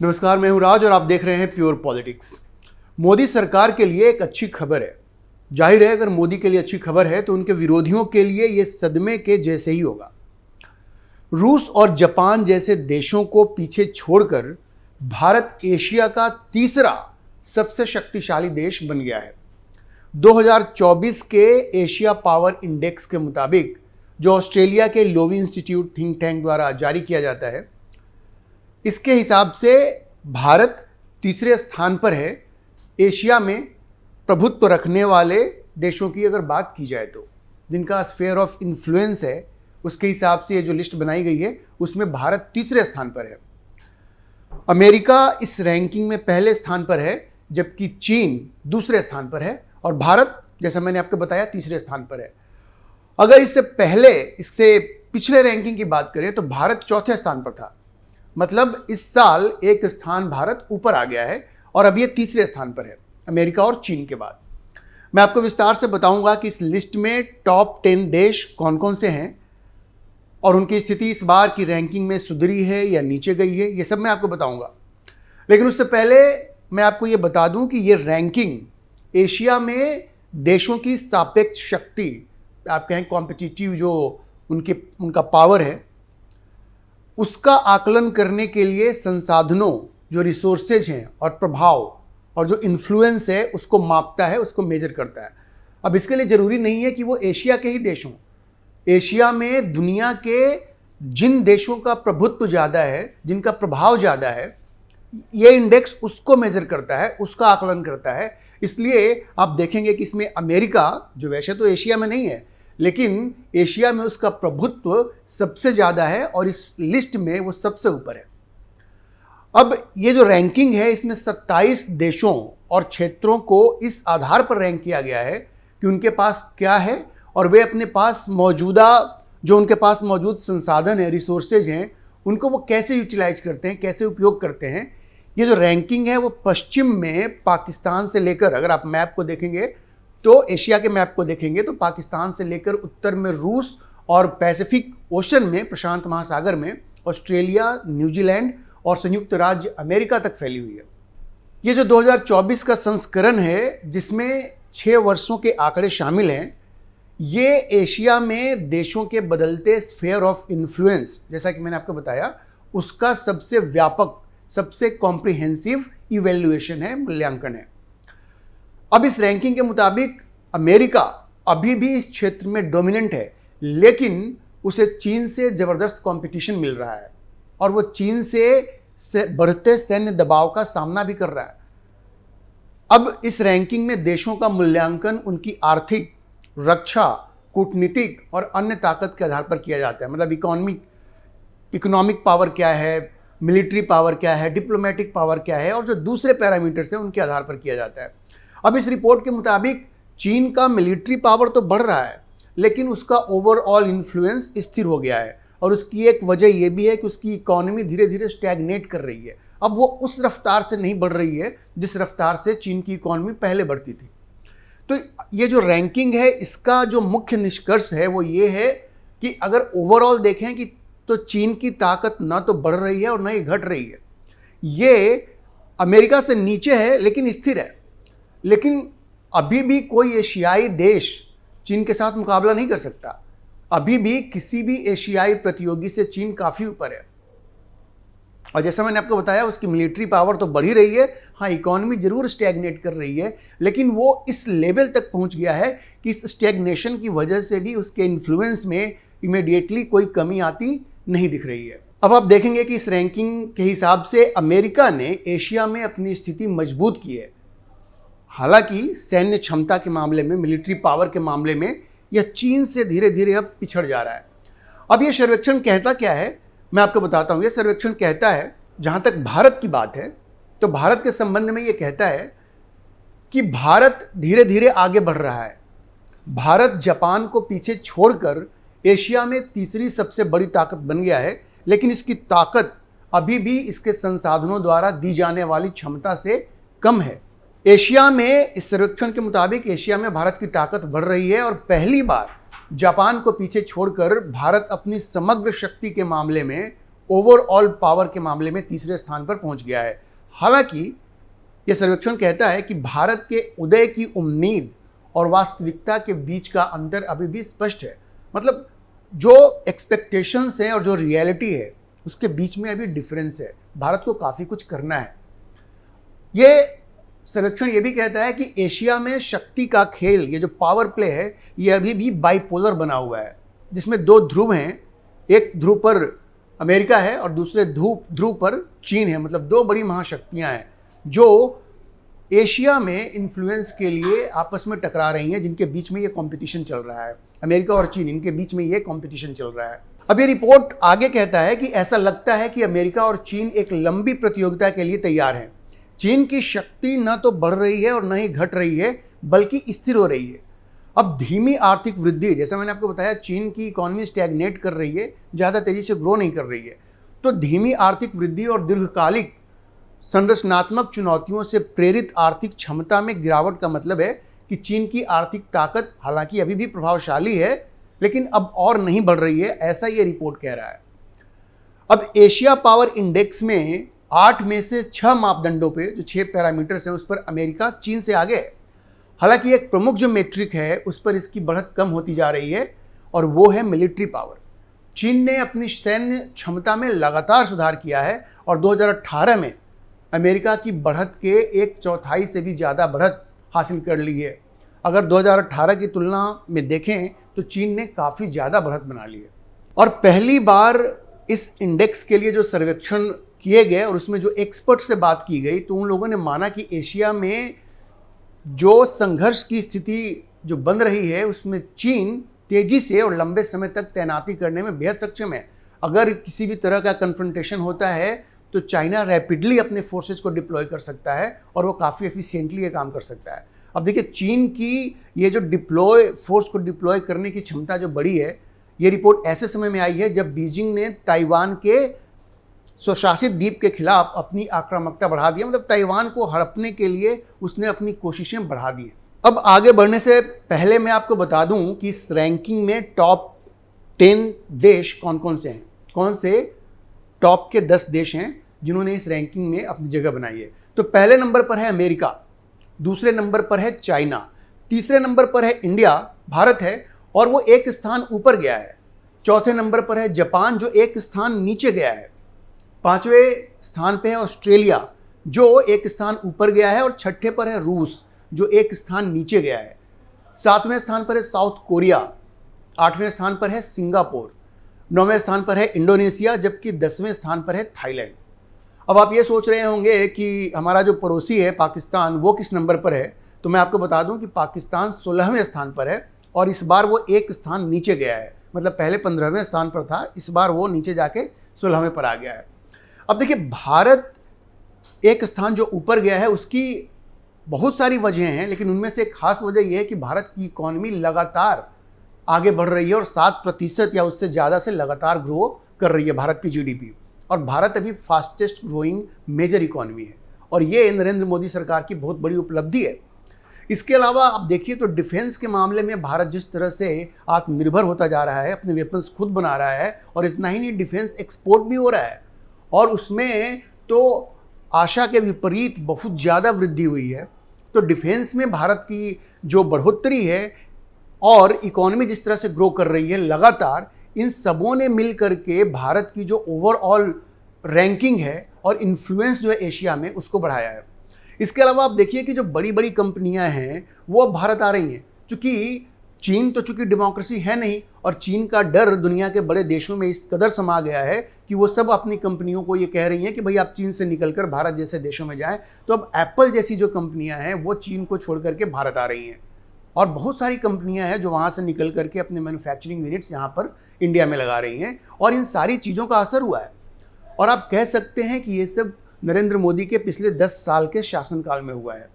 नमस्कार, मैं हूं राज और आप देख रहे हैं प्योर पॉलिटिक्स। मोदी सरकार के लिए एक अच्छी खबर है। जाहिर है, अगर मोदी के लिए अच्छी खबर है तो उनके विरोधियों के लिए यह सदमे के जैसे ही होगा। रूस और जापान जैसे देशों को पीछे छोड़कर भारत एशिया का तीसरा सबसे शक्तिशाली देश बन गया है। 2024 के एशिया पावर इंडेक्स के मुताबिक, जो ऑस्ट्रेलिया के लोवी इंस्टीट्यूट थिंक टैंक द्वारा जारी किया जाता है, इसके हिसाब से भारत तीसरे स्थान पर है एशिया में प्रभुत्व रखने वाले देशों की अगर बात की जाए तो, जिनका स्फीयर ऑफ इन्फ्लुएंस है, उसके हिसाब से ये जो लिस्ट बनाई गई है उसमें भारत तीसरे स्थान पर है। अमेरिका इस रैंकिंग में पहले स्थान पर है, जबकि चीन दूसरे स्थान पर है और भारत, जैसा मैंने आपको बताया, तीसरे स्थान पर है। अगर इससे पिछले रैंकिंग की बात करें तो भारत चौथे स्थान पर था। मतलब इस साल एक स्थान भारत ऊपर आ गया है और अब ये तीसरे स्थान पर है, अमेरिका और चीन के बाद। मैं आपको विस्तार से बताऊंगा कि इस लिस्ट में टॉप 10 देश कौन कौन से हैं और उनकी स्थिति इस बार की रैंकिंग में सुधरी है या नीचे गई है, ये सब मैं आपको बताऊंगा। लेकिन उससे पहले मैं आपको ये बता दूं कि ये रैंकिंग एशिया में देशों की सापेक्ष शक्ति, आप कहें कॉम्पिटिटिव जो उनका पावर है, उसका आकलन करने के लिए संसाधनों, जो रिसोर्सेज हैं और प्रभाव और जो इन्फ्लुएंस है, उसको मापता है, उसको मेजर करता है। अब इसके लिए ज़रूरी नहीं है कि वो एशिया के ही देश हों। एशिया में दुनिया के जिन देशों का प्रभुत्व ज़्यादा है, जिनका प्रभाव ज़्यादा है, ये इंडेक्स उसको मेजर करता है, उसका आकलन करता है। इसलिए आप देखेंगे कि इसमें अमेरिका, जो वैसे तो एशिया में नहीं है, लेकिन एशिया में उसका प्रभुत्व सबसे ज़्यादा है और इस लिस्ट में वो सबसे ऊपर है। अब ये जो रैंकिंग है, इसमें 27 देशों और क्षेत्रों को इस आधार पर रैंक किया गया है कि उनके पास क्या है और वे अपने पास उनके पास मौजूद संसाधन है, रिसोर्सेज हैं, उनको वो कैसे यूटिलाइज करते हैं, कैसे उपयोग करते हैं। ये जो रैंकिंग है वो पश्चिम में पाकिस्तान से लेकर, अगर आप मैप को देखेंगे तो, एशिया के मैप को देखेंगे तो पाकिस्तान से लेकर उत्तर में रूस और पैसिफिक ओशन में, प्रशांत महासागर में ऑस्ट्रेलिया, न्यूजीलैंड और संयुक्त राज्य अमेरिका तक फैली हुई है। ये जो 2024 का संस्करण है, जिसमें 6 वर्षों के आंकड़े शामिल हैं, ये एशिया में देशों के बदलते स्फीयर ऑफ इन्फ्लुएंस, जैसा कि मैंने आपको बताया, उसका सबसे व्यापक, सबसे कॉम्प्रिहेंसिव इवैल्यूएशन है, मूल्यांकन है। अब इस रैंकिंग के मुताबिक अमेरिका अभी भी इस क्षेत्र में डोमिनेंट है, लेकिन उसे चीन से ज़बरदस्त कंपटीशन मिल रहा है और वो चीन से बढ़ते सैन्य दबाव का सामना भी कर रहा है। अब इस रैंकिंग में देशों का मूल्यांकन उनकी आर्थिक, रक्षा, कूटनीतिक और अन्य ताकत के आधार पर किया जाता है। मतलब इकोनॉमिक पावर क्या है, मिलिट्री पावर क्या है, डिप्लोमेटिक पावर क्या है, और जो दूसरे पैरामीटर्स हैं उनके आधार पर किया जाता है। अब इस रिपोर्ट के मुताबिक चीन का मिलिट्री पावर तो बढ़ रहा है, लेकिन उसका ओवरऑल इन्फ्लुएंस स्थिर हो गया है और उसकी एक वजह यह भी है कि उसकी इकोनॉमी धीरे धीरे स्टैग्नेट कर रही है। अब वो उस रफ्तार से नहीं बढ़ रही है जिस रफ्तार से चीन की इकोनॉमी पहले बढ़ती थी। तो ये जो रैंकिंग है, इसका जो मुख्य निष्कर्ष है वो ये है कि अगर ओवरऑल देखें कि तो चीन की ताकत ना तो बढ़ रही है और ना ही घट रही है। ये अमेरिका से नीचे है लेकिन स्थिर है। लेकिन अभी भी कोई एशियाई देश चीन के साथ मुकाबला नहीं कर सकता। अभी भी किसी भी एशियाई प्रतियोगी से चीन काफ़ी ऊपर है। और जैसा मैंने आपको बताया, उसकी मिलिट्री पावर तो बढ़ ही रही है, हाँ, इकोनॉमी जरूर स्टैग्नेट कर रही है, लेकिन वो इस लेवल तक पहुंच गया है कि इस स्टैग्नेशन की वजह से भी उसके इन्फ्लुएंस में इमीडिएटली कोई कमी आती नहीं दिख रही है। अब आप देखेंगे कि इस रैंकिंग के हिसाब से अमेरिका ने एशिया में अपनी स्थिति मजबूत की है। हालांकि सैन्य क्षमता के मामले में, मिलिट्री पावर के मामले में यह चीन से धीरे धीरे अब पिछड़ जा रहा है। अब यह सर्वेक्षण कहता क्या है, मैं आपको बताता हूँ। यह सर्वेक्षण कहता है, जहाँ तक भारत की बात है, तो भारत के संबंध में यह कहता है कि भारत धीरे धीरे आगे बढ़ रहा है। भारत जापान को पीछे छोड़कर एशिया में तीसरी सबसे बड़ी ताकत बन गया है, लेकिन इसकी ताकत अभी भी इसके संसाधनों द्वारा दी जाने वाली क्षमता से कम है। एशिया में, इस सर्वेक्षण के मुताबिक एशिया में भारत की ताकत बढ़ रही है और पहली बार जापान को पीछे छोड़कर भारत अपनी समग्र शक्ति के मामले में ओवरऑल पावर के मामले में तीसरे स्थान पर पहुंच गया है। हालांकि यह सर्वेक्षण कहता है कि भारत के उदय की उम्मीद और वास्तविकता के बीच का अंतर अभी भी स्पष्ट है। मतलब जो एक्सपेक्टेशंस हैं और जो रियलिटी है उसके बीच में अभी डिफरेंस है। भारत को काफ़ी कुछ करना है। ये सर्वेक्षण ये भी कहता है कि एशिया में शक्ति का खेल, ये जो पावर प्ले है, ये अभी भी बाइपोलर बना हुआ है, जिसमें दो ध्रुव हैं। एक ध्रुव पर अमेरिका है और दूसरे ध्रुव पर चीन है। मतलब दो बड़ी महाशक्तियां हैं जो एशिया में इन्फ्लुएंस के लिए आपस में टकरा रही हैं, जिनके बीच में ये कंपटीशन चल रहा है। अमेरिका और चीन, इनके बीच में ये कंपटीशन चल रहा है। अब ये रिपोर्ट आगे कहता है कि ऐसा लगता है कि अमेरिका और चीन एक लंबी प्रतियोगिता के लिए तैयार हैं। चीन की शक्ति न तो बढ़ रही है और न ही घट रही है, बल्कि स्थिर हो रही है। अब धीमी आर्थिक वृद्धि, जैसा मैंने आपको बताया, चीन की इकोनॉमी स्टैग्नेट कर रही है, ज़्यादा तेजी से ग्रो नहीं कर रही है। तो धीमी आर्थिक वृद्धि और दीर्घकालिक संरचनात्मक चुनौतियों से प्रेरित आर्थिक क्षमता में गिरावट का मतलब है कि चीन की आर्थिक ताकत हालांकि अभी भी प्रभावशाली है, लेकिन अब और नहीं बढ़ रही है, ऐसा ये रिपोर्ट कह रहा है। अब एशिया पावर इंडेक्स में 8 में से 6 मापदंडों पे, जो 6 पैरामीटर्स हैं, उस पर अमेरिका चीन से आगे है। हालांकि एक प्रमुख जो मेट्रिक है उस पर इसकी बढ़त कम होती जा रही है, और वो है मिलिट्री पावर। चीन ने अपनी सैन्य क्षमता में लगातार सुधार किया है और 2018 में अमेरिका की बढ़त के 1/4 से भी ज़्यादा बढ़त हासिल कर ली है। अगर 2018 की तुलना में देखें तो चीन ने काफ़ी ज़्यादा बढ़त बना ली है। और पहली बार इस इंडेक्स के लिए जो सर्वेक्षण किए गए और उसमें जो एक्सपर्ट से बात की गई, तो उन लोगों ने माना कि एशिया में जो संघर्ष की स्थिति जो बन रही है उसमें चीन तेजी से और लंबे समय तक तैनाती करने में बेहद सक्षम है। अगर किसी भी तरह का कन्फ्रंटेशन होता है तो चाइना रैपिडली अपने फोर्सेस को डिप्लॉय कर सकता है और वो काफ़ी एफिशिएंटली ये काम कर सकता है। अब देखिए, चीन की ये जो फोर्स को डिप्लॉय करने की क्षमता जो बढ़ी है, ये रिपोर्ट ऐसे समय में आई है जब बीजिंग ने ताइवान के स्वशासित द्वीप के खिलाफ अपनी आक्रामकता बढ़ा दी। मतलब ताइवान को हड़पने के लिए उसने अपनी कोशिशें बढ़ा दी। अब आगे बढ़ने से पहले मैं आपको बता दूं कि इस रैंकिंग में टॉप 10 देश कौन कौन से हैं, कौन से टॉप के 10 देश हैं जिन्होंने इस रैंकिंग में अपनी जगह बनाई है। तो पहले नंबर पर है अमेरिका, दूसरे नंबर पर है चाइना, तीसरे नंबर पर है इंडिया, भारत है, और वो एक स्थान ऊपर गया है। चौथे नंबर पर है जापान, जो एक स्थान नीचे गया है। पांचवें स्थान पे है ऑस्ट्रेलिया, जो एक स्थान ऊपर गया है, और छठे पर है रूस, जो एक स्थान नीचे गया है। सातवें स्थान पर है साउथ कोरिया, आठवें स्थान पर है सिंगापुर, नौवें स्थान पर है इंडोनेशिया, जबकि 10वें स्थान पर है थाईलैंड। अब आप ये सोच रहे होंगे कि हमारा जो पड़ोसी है पाकिस्तान, वो किस नंबर पर है। तो मैं आपको बता दूं कि पाकिस्तान 16वें स्थान पर है और इस बार वो एक स्थान नीचे गया है। मतलब पहले 15वें स्थान पर था, इस बार वो नीचे जाके 16वें पर आ गया है। अब देखिए, भारत एक स्थान जो ऊपर गया है उसकी बहुत सारी वजह हैं, लेकिन उनमें से एक खास वजह यह है कि भारत की इकॉनमी लगातार आगे बढ़ रही है और 7% या उससे ज़्यादा से लगातार ग्रो कर रही है भारत की जीडीपी। और भारत अभी फास्टेस्ट ग्रोइंग मेजर इकॉनमी है, और ये नरेंद्र मोदी सरकार की बहुत बड़ी उपलब्धि है। इसके अलावा आप देखिए तो डिफेंस के मामले में भारत जिस तरह से आत्मनिर्भर होता जा रहा है, अपने वेपन्स खुद बना रहा है, और इतना ही नहीं, डिफेंस एक्सपोर्ट भी हो रहा है, और उसमें तो आशा के विपरीत बहुत ज़्यादा वृद्धि हुई है। तो डिफेंस में भारत की जो बढ़ोतरी है और इकोनॉमी जिस तरह से ग्रो कर रही है लगातार, इन सबों ने मिल करके भारत की जो ओवरऑल रैंकिंग है और इन्फ्लुएंस जो है एशिया में, उसको बढ़ाया है। इसके अलावा आप देखिए कि जो बड़ी बड़ी कंपनियां हैं वो अब भारत आ रही हैं, क्योंकि चीन तो चूंकि डेमोक्रेसी है नहीं, और चीन का डर दुनिया के बड़े देशों में इस कदर समा गया है कि वो सब अपनी कंपनियों को ये कह रही हैं कि भाई आप चीन से निकलकर भारत जैसे देशों में जाएं। तो अब एप्पल जैसी जो कंपनियां हैं वो चीन को छोड़ करके भारत आ रही हैं, और बहुत सारी कंपनियां हैं जो वहाँ से निकल करके अपने मैन्युफैक्चरिंग यूनिट्स यहाँ पर इंडिया में लगा रही हैं, और इन सारी चीज़ों का असर हुआ है। और आप कह सकते हैं कि ये सब नरेंद्र मोदी के पिछले 10 साल के शासनकाल में हुआ है।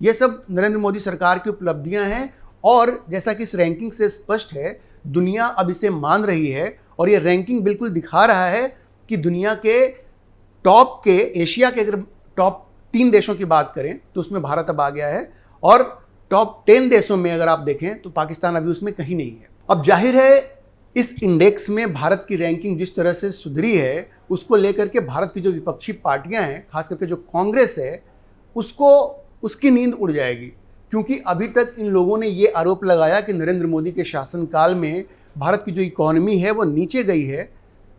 ये सब नरेंद्र मोदी सरकार की उपलब्धियां हैं, और जैसा कि इस रैंकिंग से स्पष्ट है, दुनिया अब इसे मान रही है, और ये रैंकिंग बिल्कुल दिखा रहा है कि दुनिया के टॉप के, एशिया के अगर टॉप 3 देशों की बात करें तो उसमें भारत अब आ गया है, और टॉप 10 देशों में अगर आप देखें तो पाकिस्तान अभी उसमें कहीं नहीं है। अब जाहिर है इस इंडेक्स में भारत की रैंकिंग जिस तरह से सुधरी है, उसको लेकर के भारत की जो विपक्षी पार्टियां हैं, खास करके जो कांग्रेस है, उसको उसकी नींद उड़ जाएगी। क्योंकि अभी तक इन लोगों ने ये आरोप लगाया कि नरेंद्र मोदी के शासनकाल में भारत की जो इकोनॉमी है वो नीचे गई है,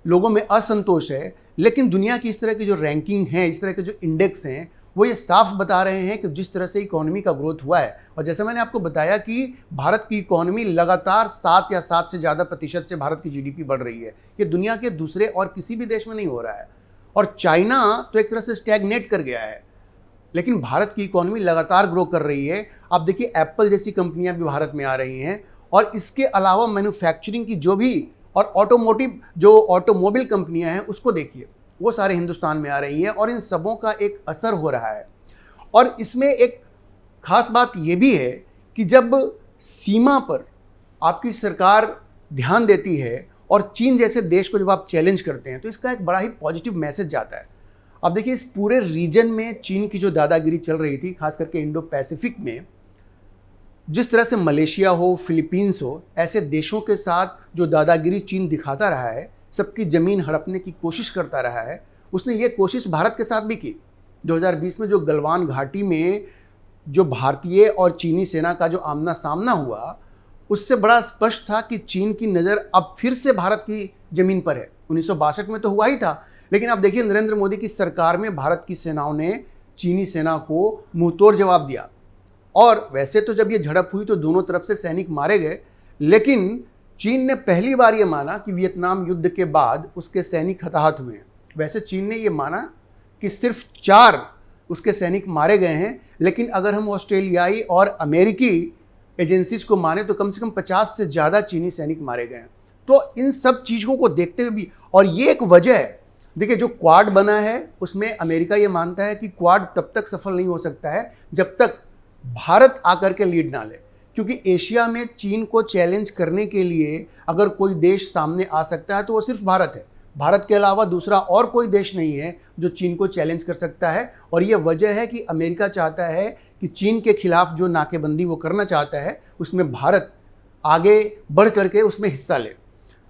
लोगों में असंतोष है। लेकिन दुनिया की इस तरह की जो रैंकिंग है, इस तरह के जो इंडेक्स हैं, वो ये साफ बता रहे हैं कि जिस तरह से इकोनॉमी का ग्रोथ हुआ है, और जैसे मैंने आपको बताया कि भारत की इकोनॉमी लगातार 7 या 7 से ज़्यादा प्रतिशत से भारत की जीडीपी बढ़ रही है। ये दुनिया के दूसरे और किसी भी देश में नहीं हो रहा है। और चाइना तो एक तरह से स्टैग्नेट कर गया है, लेकिन भारत की इकोनॉमी लगातार ग्रो कर रही है। आप देखिए, एप्पल जैसी कंपनियां भी भारत में आ रही हैं, और इसके अलावा मैन्युफैक्चरिंग की जो भी और ऑटोमोबाइल कंपनियां हैं, उसको देखिए, वो सारे हिंदुस्तान में आ रही हैं, और इन सबों का एक असर हो रहा है। और इसमें एक खास बात ये भी है कि जब सीमा पर आपकी सरकार ध्यान देती है और चीन जैसे देश को जब आप चैलेंज करते हैं, तो इसका एक बड़ा ही पॉजिटिव मैसेज जाता है। अब देखिए, इस पूरे रीजन में चीन की जो दादागिरी चल रही थी, खास करके इंडो पैसिफिक में, जिस तरह से मलेशिया हो, फिलीपींस हो, ऐसे देशों के साथ जो दादागिरी चीन दिखाता रहा है, सबकी ज़मीन हड़पने की कोशिश करता रहा है, उसने ये कोशिश भारत के साथ भी की। 2020 में जो गलवान घाटी में जो भारतीय और चीनी सेना का जो आमना सामना हुआ, उससे बड़ा स्पष्ट था कि चीन की नज़र अब फिर से भारत की ज़मीन पर है। 1962 में तो हुआ ही था, लेकिन अब देखिए, नरेंद्र मोदी की सरकार में भारत की सेनाओं ने चीनी सेना को मुंहतोड़ जवाब दिया। और वैसे तो जब ये झड़प हुई तो दोनों तरफ से सैनिक मारे गए, लेकिन चीन ने पहली बार ये माना कि वियतनाम युद्ध के बाद उसके सैनिक हताहत हुए हैं। वैसे चीन ने ये माना कि सिर्फ 4 उसके सैनिक मारे गए हैं, लेकिन अगर हम ऑस्ट्रेलियाई और अमेरिकी एजेंसीज को माने तो कम से कम 50 से ज़्यादा चीनी सैनिक मारे गए हैं। तो इन सब चीज़ों को देखते हुए भी, और ये एक वजह है, देखिए, जो क्वाड बना है उसमें अमेरिका ये मानता है कि क्वाड तब तक सफल नहीं हो सकता है जब तक भारत आकर के लीड ना ले। क्योंकि एशिया में चीन को चैलेंज करने के लिए अगर कोई देश सामने आ सकता है तो वो सिर्फ भारत है। भारत के अलावा दूसरा और कोई देश नहीं है जो चीन को चैलेंज कर सकता है। और ये वजह है कि अमेरिका चाहता है कि चीन के खिलाफ जो नाकेबंदी वो करना चाहता है, उसमें भारत आगे बढ़ करके उसमें हिस्सा ले।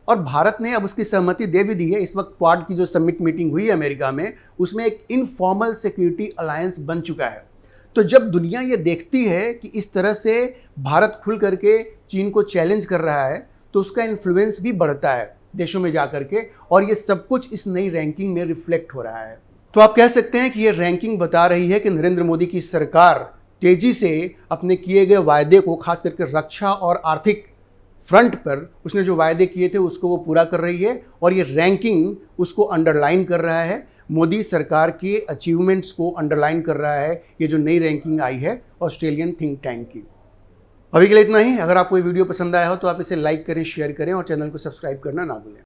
और भारत ने अब उसकी सहमति दे भी दी है। इस वक्त क्वाड की जो समिट मीटिंग हुई है अमेरिका में, उसमें एक इनफॉर्मल सिक्योरिटी अलायंस बन चुका है। तो जब दुनिया ये देखती है कि इस तरह से भारत खुल करके चीन को चैलेंज कर रहा है, तो उसका इन्फ्लुएंस भी बढ़ता है देशों में जा करके, और ये सब कुछ इस नई रैंकिंग में रिफ्लेक्ट हो रहा है। तो आप कह सकते हैं कि ये रैंकिंग बता रही है कि नरेंद्र मोदी की सरकार तेजी से अपने किए गए वायदे को, खास करके रक्षा और आर्थिक फ्रंट पर उसने जो वायदे किए थे उसको वो पूरा कर रही है, और ये रैंकिंग उसको अंडरलाइन कर रहा है। मोदी सरकार के अचीवमेंट्स को अंडरलाइन कर रहा है ये जो नई रैंकिंग आई है ऑस्ट्रेलियन थिंक टैंक की। अभी के लिए इतना ही। अगर आपको ये वीडियो पसंद आया हो तो आप इसे लाइक करें, शेयर करें और चैनल को सब्सक्राइब करना ना भूलें।